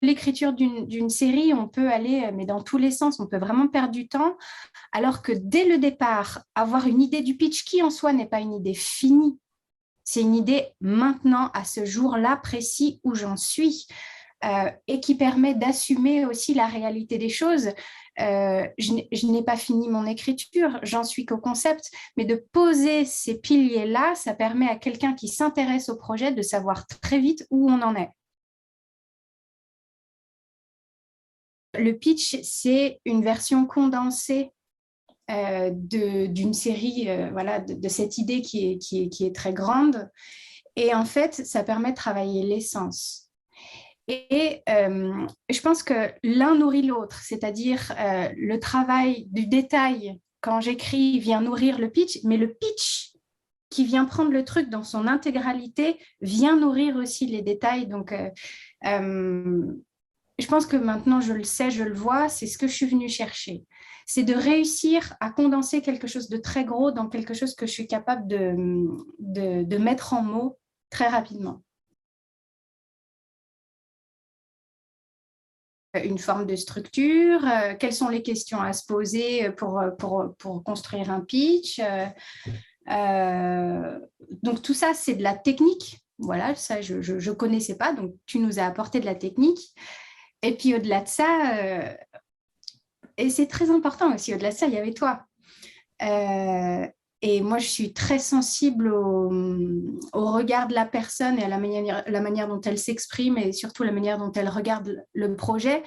l'écriture d'une série, on peut aller mais dans tous les sens, on peut vraiment perdre du temps, alors que dès le départ, avoir une idée du pitch qui en soi n'est pas une idée finie, c'est une idée maintenant, à ce jour-là précis où j'en suis, et qui permet d'assumer aussi la réalité des choses. Je n'ai pas fini mon écriture, j'en suis qu'au concept, mais de poser ces piliers-là, ça permet à quelqu'un qui s'intéresse au projet de savoir très vite où on en est. Le pitch, c'est une version condensée d'une série, voilà, de cette idée qui est très grande. Et en fait, ça permet de travailler l'essence. Et je pense que l'un nourrit l'autre, c'est-à-dire le travail du détail quand j'écris vient nourrir le pitch, mais le pitch qui vient prendre le truc dans son intégralité vient nourrir aussi les détails. Donc, je pense que maintenant, je le sais, je le vois, c'est ce que je suis venue chercher. C'est de réussir à condenser quelque chose de très gros dans quelque chose que je suis capable de mettre en mots très rapidement. Une forme de structure, quelles sont les questions à se poser pour construire un pitch. Donc tout ça, c'est de la technique. Voilà, ça, je ne connaissais pas, donc tu nous as apporté de la technique. Et puis au-delà de ça, et c'est très important aussi, au-delà de ça, il y avait toi. Et moi, je suis très sensible au regard de la personne et à la manière dont elle s'exprime et surtout la manière dont elle regarde le projet.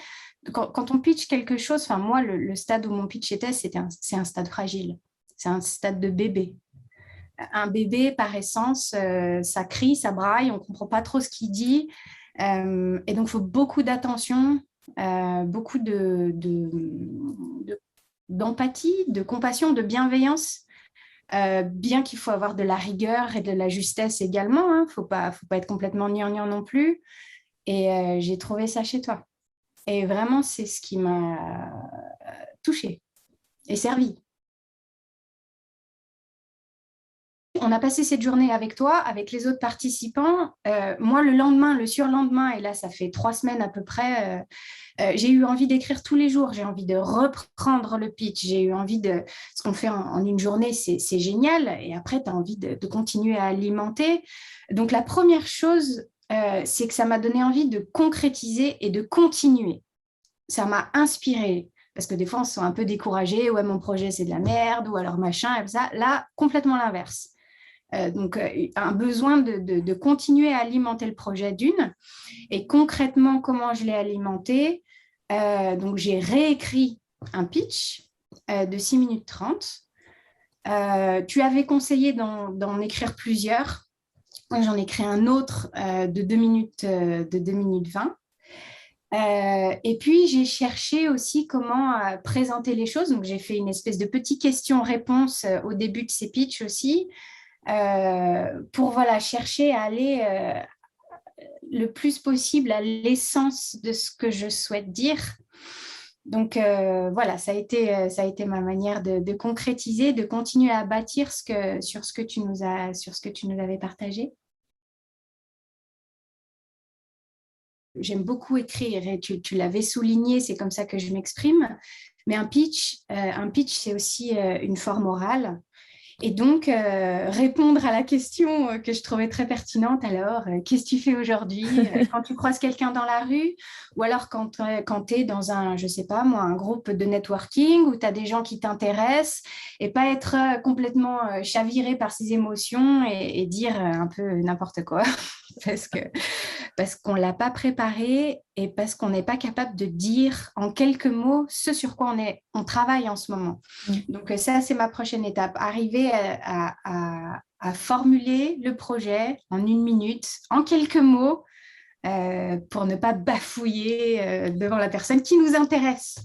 Quand on pitch quelque chose, enfin moi, le stade où mon pitch était, c'est un stade fragile. C'est un stade de bébé. Un bébé, par essence, ça crie, ça braille, on ne comprend pas trop ce qu'il dit. Et donc, il faut beaucoup d'attention, beaucoup d'empathie, de compassion, de bienveillance. Bien qu'il faut avoir de la rigueur et de la justesse également, hein. Faut pas être complètement gnangnan non plus. Et j'ai trouvé ça chez toi. Et vraiment, c'est ce qui m'a touchée et servi. On a passé cette journée avec toi, avec les autres participants. Moi, le lendemain, le surlendemain, et là, ça fait 3 semaines à peu près, j'ai eu envie d'écrire tous les jours. J'ai envie de reprendre le pitch. J'ai eu envie de... Ce qu'on fait en une journée, c'est génial. Et après, tu as envie de continuer à alimenter. Donc, la première chose, c'est que ça m'a donné envie de concrétiser et de continuer. Ça m'a inspiré. Parce que des fois, on se sent un peu découragé. Ouais, mon projet, c'est de la merde. Ou alors machin, et ça. Là, complètement l'inverse. Donc, un besoin de continuer à alimenter le projet d'une. Et concrètement, comment je l'ai alimenté? Donc, j'ai réécrit un pitch de 6 minutes 30. Tu avais conseillé d'en écrire plusieurs. J'en ai créé un autre de 2 minutes, 20. Et puis, j'ai cherché aussi comment présenter les choses. Donc, j'ai fait une espèce de petite question-réponse au début de ces pitchs aussi, pour voilà, chercher à aller le plus possible à l'essence de ce que je souhaite dire. Donc voilà, ça a été ma manière de concrétiser, de continuer à bâtir sur ce que tu nous avais partagé. J'aime beaucoup écrire et tu l'avais souligné, c'est comme ça que je m'exprime. Mais un pitch, c'est aussi une forme orale. Et donc, répondre à la question que je trouvais très pertinente, alors, qu'est-ce que tu fais aujourd'hui quand tu croises quelqu'un dans la rue, ou alors quand tu es dans je sais pas moi, un groupe de networking où tu as des gens qui t'intéressent, et pas être complètement chaviré par ses émotions et dire un peu n'importe quoi, parce qu'on ne l'a pas préparé et parce qu'on n'est pas capable de dire en quelques mots ce sur quoi on travaille en ce moment. Donc ça, c'est ma prochaine étape, arriver à formuler le projet en 1 minute, en quelques mots, pour ne pas bafouiller devant la personne qui nous intéresse.